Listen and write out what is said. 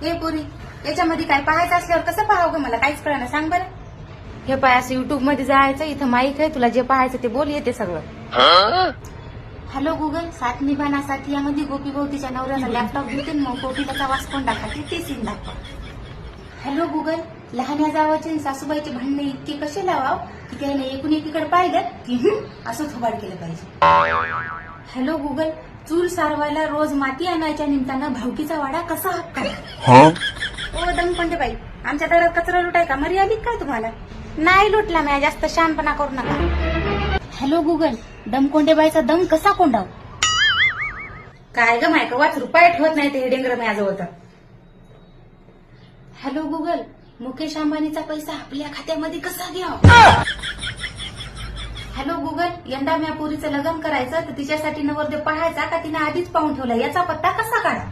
हे पुरी याच्यामध्ये काय पाहायचं असल्यावर कसं पाहावं ग? मला काहीच कळणार, सांग बरं. हे पाय असं युट्यूब मध्ये जायचं, इथं माईक आहे, तुला जे पाहायचं ते बोल, येते सगळं. हॅलो गुगल, साथ निभाण्यासाठी यामध्ये गोपी भाऊ तिच्या नवऱ्याला लॅपटॉप देते, मग गोपीला वास कोण दाखवते ते सीन दाखव. हॅलो गुगल, लहान्या जावाचे सासूबाईचे भांडणे इतके कसे लावाव की त्याने एकूण एकीकडे पाहिलं की असं थोबाड केलं पाहिजे. हॅलो गुगल, चूल सारवायला रोज माती आणायच्या निमित्तानं भावकीचा वाडा कसा हक्का? ओ दमपंडे बाई, आमच्या दारात कचरा लुटाय का मरी आली काय तुम्हाला? नाही लुटला, मी जास्त शहाणपणा करू नका. हॅलो गुगल, दमकोंडेबाईचा दम कसा कोंडाव? काय ग मायका, वाच रुपये ठेवत नाही ते डेंगर माझ्याजवळ तर. हॅलो गुगल, मुकेश अंबानीचा पैसा आपल्या खात्यामध्ये कसा घ्यावा? हॅलो गुगल, यंदा म्या पोरीचं लग्न करायचं तर तिच्यासाठी नवरदेव पाहायचा का तिने आधीच पाहून ठेवला याचा पत्ता कसा काढा?